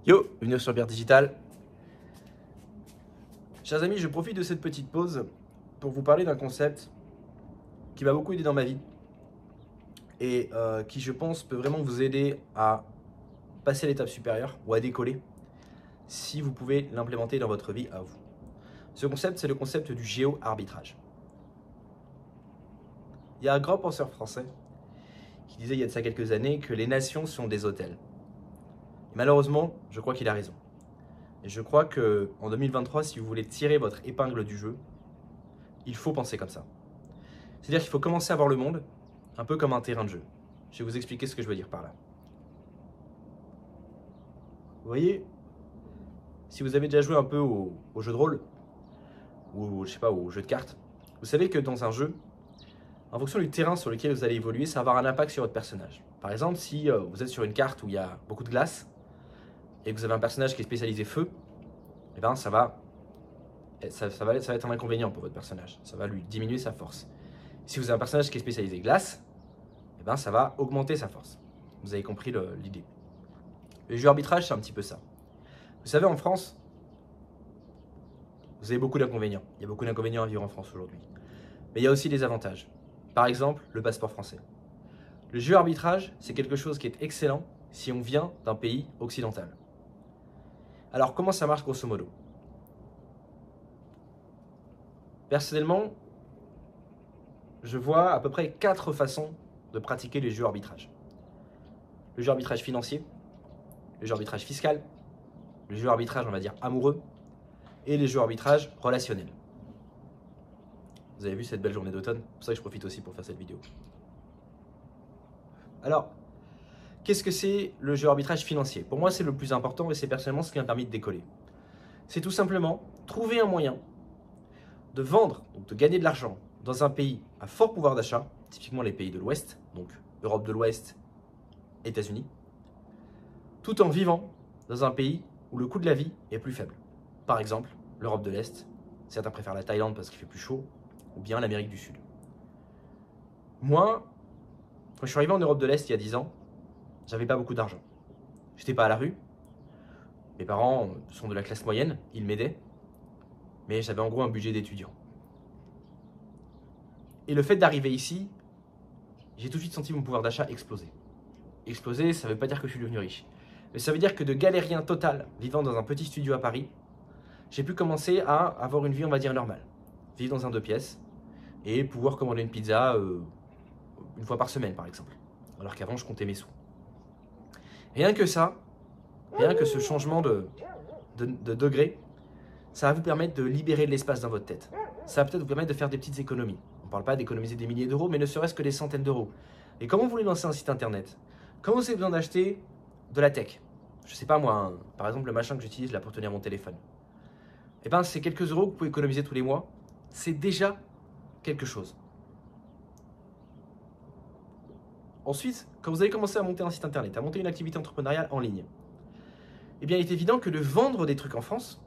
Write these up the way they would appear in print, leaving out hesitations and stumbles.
Yo, bienvenue sur Pierre Digital. Chers amis, je profite de cette petite pause pour vous parler d'un concept qui m'a beaucoup aidé dans ma vie et qui, je pense, peut vraiment vous aider à passer à l'étape supérieure ou à décoller si vous pouvez l'implémenter dans votre vie à vous. Ce concept, c'est le concept du géo-arbitrage. Il y a un grand penseur français qui disait il y a de ça quelques années que les nations sont des hôtels. Et malheureusement, je crois qu'il a raison. Et je crois qu'en 2023, si vous voulez tirer votre épingle du jeu, il faut penser comme ça. C'est-à-dire qu'il faut commencer à voir le monde un peu comme un terrain de jeu. Je vais vous expliquer ce que je veux dire par là. Vous voyez, si vous avez déjà joué un peu au jeu de rôle, ou je sais pas, au jeu de cartes, vous savez que dans un jeu, en fonction du terrain sur lequel vous allez évoluer, ça va avoir un impact sur votre personnage. Par exemple, si vous êtes sur une carte où il y a beaucoup de glace, et que vous avez un personnage qui est spécialisé feu, eh ben ça va être un inconvénient pour votre personnage. Ça va lui diminuer sa force. Si vous avez un personnage qui est spécialisé glace, eh ben ça va augmenter sa force. Vous avez compris l'idée. Le jeu arbitrage, c'est un petit peu ça. Vous savez, en France, vous avez beaucoup d'inconvénients. Il y a beaucoup d'inconvénients à vivre en France aujourd'hui. Mais il y a aussi des avantages. Par exemple, le passeport français. Le jeu arbitrage, c'est quelque chose qui est excellent si on vient d'un pays occidental. Alors, comment ça marche grosso modo? Personnellement, je vois à peu près 4 façons de pratiquer les jeux arbitrage. Le jeu arbitrage financier, le jeu arbitrage fiscal, le jeu arbitrage, on va dire, amoureux, et les jeux arbitrage relationnels. Vous avez vu cette belle journée d'automne? C'est pour ça que je profite aussi pour faire cette vidéo. Alors, qu'est-ce que c'est le jeu arbitrage financier? Pour moi, c'est le plus important et c'est personnellement ce qui m'a permis de décoller. C'est tout simplement trouver un moyen de vendre, donc de gagner de l'argent dans un pays à fort pouvoir d'achat, typiquement les pays de l'Ouest, donc Europe de l'Ouest, États-Unis, tout en vivant dans un pays où le coût de la vie est plus faible. Par exemple, l'Europe de l'Est, certains préfèrent la Thaïlande parce qu'il fait plus chaud, ou bien l'Amérique du Sud. Moi, quand je suis arrivé en Europe de l'Est il y a 10 ans, j'avais pas beaucoup d'argent. J'étais pas à la rue, mes parents sont de la classe moyenne, ils m'aidaient, mais j'avais en gros un budget d'étudiant. Et le fait d'arriver ici, j'ai tout de suite senti mon pouvoir d'achat exploser. Exploser, ça ne veut pas dire que je suis devenu riche. Mais ça veut dire que de galérien total, vivant dans un petit studio à Paris, j'ai pu commencer à avoir une vie, on va dire, normale. Vivre dans un 2 pièces et pouvoir commander une pizza une fois par semaine, par exemple. Alors qu'avant, je comptais mes sous. Rien que ça, rien que ce changement de degré, ça va vous permettre de libérer de l'espace dans votre tête. Ça va peut-être vous permettre de faire des petites économies. On ne parle pas d'économiser des milliers d'euros, mais ne serait-ce que des centaines d'euros. Et comment vous voulez lancer un site internet? Quand vous avez besoin d'acheter de la tech, je sais pas moi, par exemple le machin que j'utilise là pour tenir mon téléphone, eh ben c'est quelques euros que vous pouvez économiser tous les mois, c'est déjà quelque chose. Ensuite, quand vous allez commencer à monter un site internet, à monter une activité entrepreneuriale en ligne, eh bien il est évident que de vendre des trucs en France,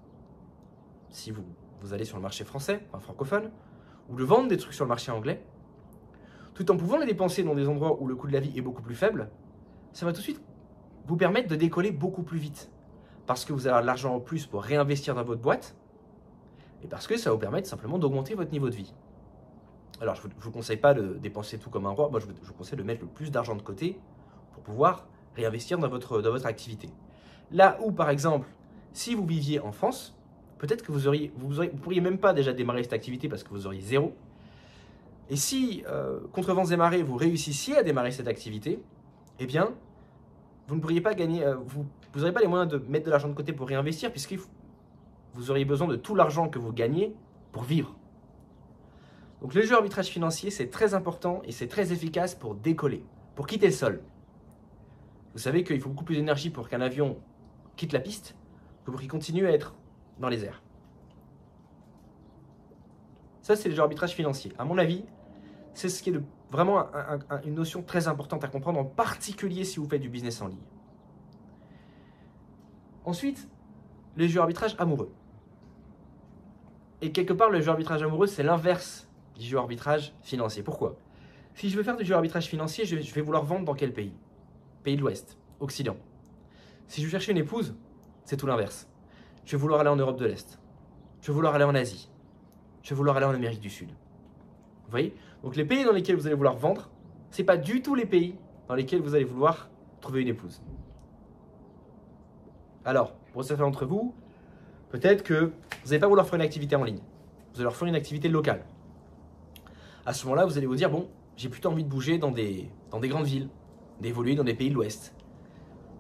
si vous allez sur le marché français, enfin francophone, ou de vendre des trucs sur le marché anglais, tout en pouvant les dépenser dans des endroits où le coût de la vie est beaucoup plus faible, ça va tout de suite vous permettre de décoller beaucoup plus vite. Parce que vous allez avoir de l'argent en plus pour réinvestir dans votre boîte, et parce que ça va vous permettre simplement d'augmenter votre niveau de vie. Alors je ne vous conseille pas de dépenser tout comme un roi, moi je vous conseille de mettre le plus d'argent de côté pour pouvoir réinvestir dans votre activité. Là où par exemple, si vous viviez en France, peut-être que vous pourriez même pas déjà démarrer cette activité parce que vous auriez zéro. Et si, contre vents et marées, vous réussissiez à démarrer cette activité, eh bien, vous ne pourriez pas gagner, vous n'aurez pas les moyens de mettre de l'argent de côté pour réinvestir puisque vous auriez besoin de tout l'argent que vous gagnez pour vivre. Donc le jeu arbitrage financier, c'est très important et c'est très efficace pour décoller, pour quitter le sol. Vous savez qu'il faut beaucoup plus d'énergie pour qu'un avion quitte la piste que pour qu'il continue à être dans les airs. Ça, c'est le jeu arbitrage financier. À mon avis, c'est ce qui est vraiment une notion très importante à comprendre, en particulier si vous faites du business en ligne. Ensuite, le jeu arbitrage amoureux. Et quelque part, le jeu arbitrage amoureux, c'est l'inverse du jeu arbitrage financier. Pourquoi? Si je veux faire du jeu arbitrage financier, je vais vouloir vendre dans quel pays? Pays de l'Ouest, Occident. Si je veux chercher une épouse, c'est tout l'inverse. Je vais vouloir aller en Europe de l'Est. Je vais vouloir aller en Asie. Je vais vouloir aller en Amérique du Sud. Vous voyez? Donc les pays dans lesquels vous allez vouloir vendre, ce n'est pas du tout les pays dans lesquels vous allez vouloir trouver une épouse. Alors, pour certains d'entre vous, peut-être que vous n'allez pas vouloir faire une activité en ligne. Vous allez leur faire une activité locale. À ce moment-là, vous allez vous dire, bon, j'ai plutôt envie de bouger dans des grandes villes, d'évoluer dans des pays de l'Ouest.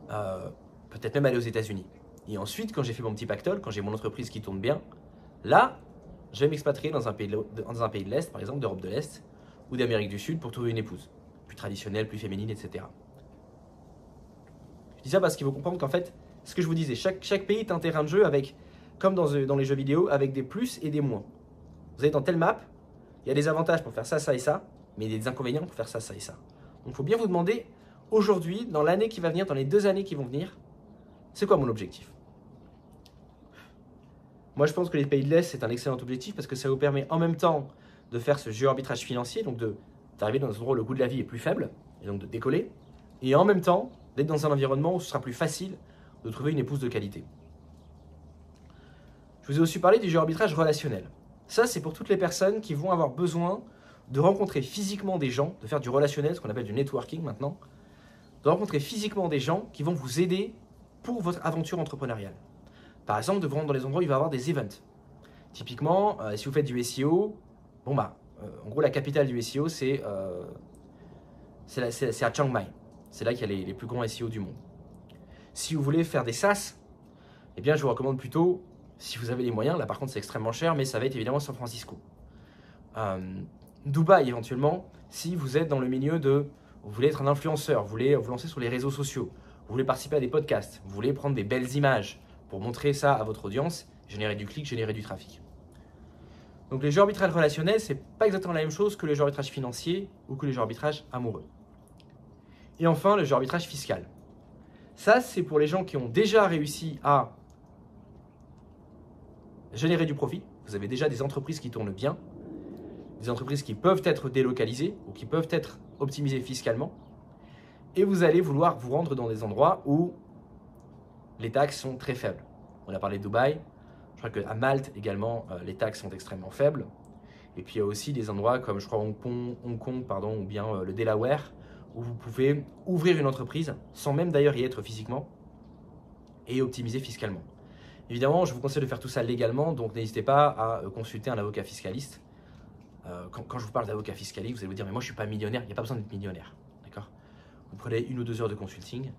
Peut-être même aller aux États-Unis. Et ensuite, quand j'ai fait mon petit pactole, quand j'ai mon entreprise qui tourne bien, là, je vais m'expatrier dans un pays de l'Est, par exemple, d'Europe de l'Est, ou d'Amérique du Sud pour trouver une épouse. Plus traditionnelle, plus féminine, etc. Je dis ça parce qu'il faut comprendre qu'en fait, ce que je vous disais, chaque pays est un terrain de jeu avec, comme dans les jeux vidéo, avec des plus et des moins. Vous allez dans telle map, il y a des avantages pour faire ça, ça et ça, mais il y a des inconvénients pour faire ça, ça et ça. Donc il faut bien vous demander, aujourd'hui, dans l'année qui va venir, dans les 2 années qui vont venir, c'est quoi mon objectif? Moi, je pense que les pays de l'Est, c'est un excellent objectif parce que ça vous permet en même temps de faire ce jeu arbitrage financier, donc d'arriver dans un endroit où le coût de la vie est plus faible, et donc de décoller, et en même temps d'être dans un environnement où ce sera plus facile de trouver une épouse de qualité. Je vous ai aussi parlé du jeu arbitrage relationnel. Ça, c'est pour toutes les personnes qui vont avoir besoin de rencontrer physiquement des gens, de faire du relationnel, ce qu'on appelle du networking maintenant, de rencontrer physiquement des gens qui vont vous aider pour votre aventure entrepreneuriale. Par exemple, de vous rendre dans les endroits où il va y avoir des events. Typiquement, si vous faites du SEO, en gros, la capitale du SEO, c'est à Chiang Mai. C'est là qu'il y a les plus grands SEO du monde. Si vous voulez faire des SaaS, eh bien, je vous recommande plutôt, si vous avez les moyens, là par contre c'est extrêmement cher, mais ça va être évidemment San Francisco. Dubaï éventuellement, si vous êtes dans le milieu vous voulez être un influenceur, vous voulez vous lancer sur les réseaux sociaux, vous voulez participer à des podcasts, vous voulez prendre des belles images pour montrer ça à votre audience, générer du clic, générer du trafic. Donc les jeux arbitrage relationnels, c'est pas exactement la même chose que les jeux arbitrage financier ou que les jeux arbitrage amoureux. Et enfin, le jeu arbitrage fiscal. Ça, c'est pour les gens qui ont déjà réussi à générer du profit. Vous avez déjà des entreprises qui tournent bien, des entreprises qui peuvent être délocalisées ou qui peuvent être optimisées fiscalement. Et vous allez vouloir vous rendre dans des endroits où les taxes sont très faibles. On a parlé de Dubaï. Je crois qu'à Malte également, les taxes sont extrêmement faibles. Et puis il y a aussi des endroits comme je crois Hong Kong ou bien le Delaware, où vous pouvez ouvrir une entreprise sans même d'ailleurs y être physiquement et optimiser fiscalement. Évidemment, je vous conseille de faire tout ça légalement, donc n'hésitez pas à consulter un avocat fiscaliste. Quand je vous parle d'avocat fiscaliste, vous allez vous dire mais moi je ne suis pas millionnaire, il n'y a pas besoin d'être millionnaire. D'accord ? Vous prenez 1 ou 2 heures de consulting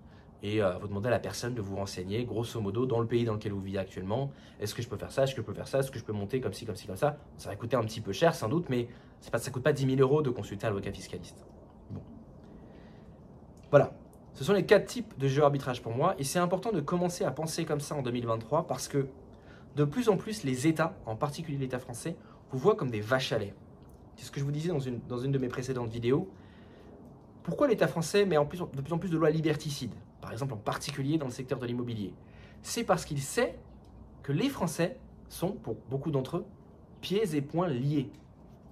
et vous demandez à la personne de vous renseigner, grosso modo, dans le pays dans lequel vous vivez actuellement. Est-ce que je peux faire ça? Est-ce que je peux faire ça? Est-ce que je peux monter comme ci, comme ci, comme ça? Ça va coûter un petit peu cher sans doute, mais ça ne coûte pas 10 000 euros de consulter un avocat fiscaliste. Bon. Voilà. Ce sont les 4 types de jeux arbitrage pour moi et c'est important de commencer à penser comme ça en 2023 parce que de plus en plus les États, en particulier l'État français, vous voient comme des vaches à lait. C'est ce que je vous disais dans une de mes précédentes vidéos. Pourquoi l'État français met de plus en plus de lois liberticides, par exemple en particulier dans le secteur de l'immobilier? C'est parce qu'il sait que les Français sont, pour beaucoup d'entre eux, pieds et poings liés.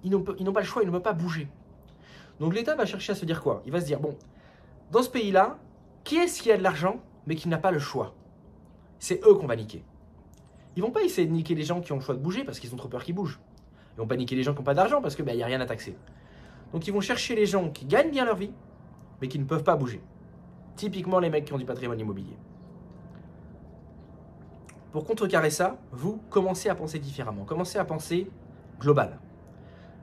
Ils n'ont pas le choix, ils ne peuvent pas bouger. Donc l'État va chercher à se dire quoi? Il va se dire, bon, dans ce pays-là, qui est-ce qui a de l'argent mais qui n'a pas le choix? C'est eux qu'on va niquer. Ils ne vont pas essayer de niquer les gens qui ont le choix de bouger parce qu'ils ont trop peur qu'ils bougent. Ils ne vont pas niquer les gens qui n'ont pas d'argent parce qu'il n'y a rien à taxer. Donc ils vont chercher les gens qui gagnent bien leur vie mais qui ne peuvent pas bouger. Typiquement les mecs qui ont du patrimoine immobilier. Pour contrecarrer ça, vous commencez à penser différemment. Commencez à penser global.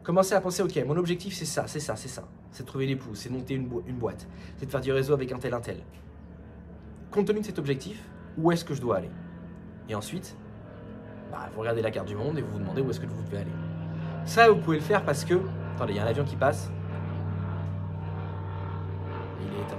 Commencez à penser, ok, mon objectif c'est ça, c'est ça, c'est ça. C'est de trouver une épouse, c'est de monter une boîte, c'est de faire du réseau avec un tel, un tel. Compte tenu de cet objectif, où est-ce que je dois aller? Et ensuite, vous regardez la carte du monde et vous vous demandez où est-ce que vous devez aller. Ça, vous pouvez le faire parce que... Attendez, il y a un avion qui passe. Il est éteint.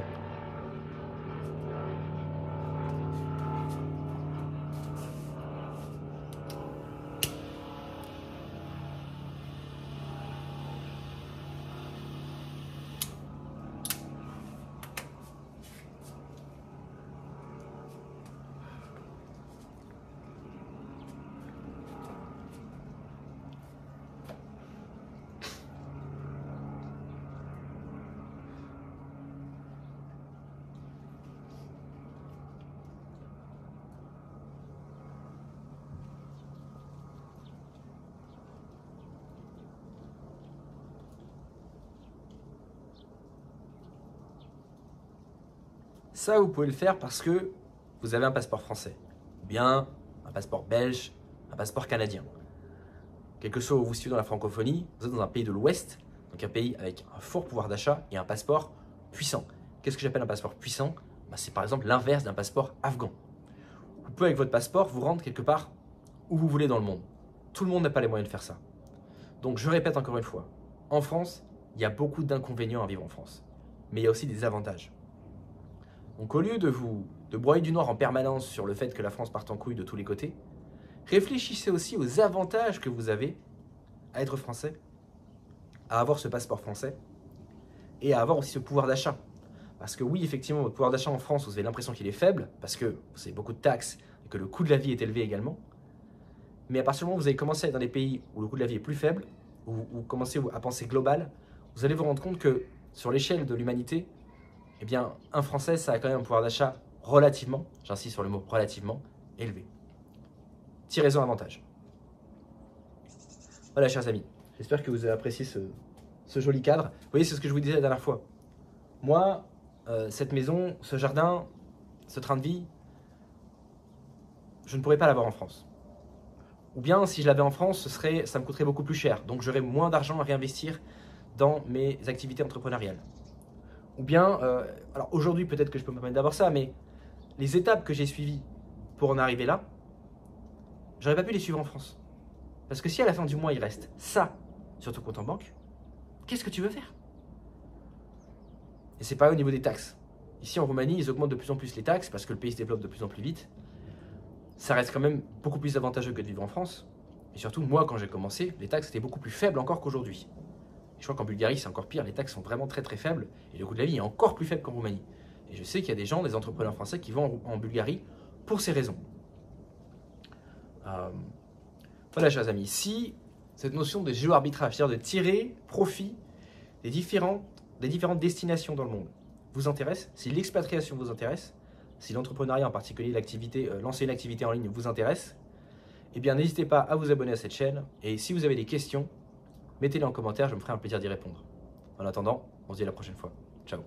Ça, vous pouvez le faire parce que vous avez un passeport français, ou bien un passeport belge, un passeport canadien. Quel que soit où vous vous situez dans la francophonie, vous êtes dans un pays de l'Ouest, donc un pays avec un fort pouvoir d'achat et un passeport puissant. Qu'est-ce que j'appelle un passeport puissant? C'est par exemple l'inverse d'un passeport afghan. Vous pouvez avec votre passeport vous rendre quelque part où vous voulez dans le monde. Tout le monde n'a pas les moyens de faire ça. Donc je répète encore une fois, en France, il y a beaucoup d'inconvénients à vivre en France, mais il y a aussi des avantages. Donc au lieu de broyer du noir en permanence sur le fait que la France parte en couille de tous les côtés, réfléchissez aussi aux avantages que vous avez à être français, à avoir ce passeport français et à avoir aussi ce pouvoir d'achat. Parce que oui, effectivement, votre pouvoir d'achat en France, vous avez l'impression qu'il est faible, parce que vous avez beaucoup de taxes et que le coût de la vie est élevé également. Mais à partir du moment où vous allez commencer à être dans des pays où le coût de la vie est plus faible, où vous commencez à penser global, vous allez vous rendre compte que sur l'échelle de l'humanité, eh bien, un Français, ça a quand même un pouvoir d'achat relativement, j'insiste sur le mot relativement, élevé. Tirez-en avantage. Voilà, chers amis, j'espère que vous avez apprécié ce joli cadre. Vous voyez, c'est ce que je vous disais la dernière fois. Moi, cette maison, ce jardin, ce train de vie, je ne pourrais pas l'avoir en France. Ou bien, si je l'avais en France, ça me coûterait beaucoup plus cher. Donc, j'aurais moins d'argent à réinvestir dans mes activités entrepreneuriales. Ou bien, alors aujourd'hui, peut-être que je peux me permettre d'avoir ça, mais les étapes que j'ai suivies pour en arriver là, j'aurais pas pu les suivre en France. Parce que si à la fin du mois, il reste ça sur ton compte en banque, qu'est-ce que tu veux faire? Et c'est pareil au niveau des taxes. Ici en Roumanie, ils augmentent de plus en plus les taxes parce que le pays se développe de plus en plus vite. Ça reste quand même beaucoup plus avantageux que de vivre en France. Et surtout, moi, quand j'ai commencé, les taxes étaient beaucoup plus faibles encore qu'aujourd'hui. Je crois qu'en Bulgarie, c'est encore pire. Les taxes sont vraiment très très faibles et le coût de la vie est encore plus faible qu'en Roumanie. Et je sais qu'il y a des gens, des entrepreneurs français qui vont en Bulgarie pour ces raisons. Voilà, chers amis, si cette notion de géo-arbitrage, c'est-à-dire de tirer profit des différentes destinations dans le monde, vous intéresse, si l'expatriation vous intéresse, si l'entrepreneuriat en particulier, lancer une activité en ligne vous intéresse, eh bien n'hésitez pas à vous abonner à cette chaîne et si vous avez des questions, mettez-les en commentaire, je me ferai un plaisir d'y répondre. En attendant, on se dit à la prochaine fois. Ciao.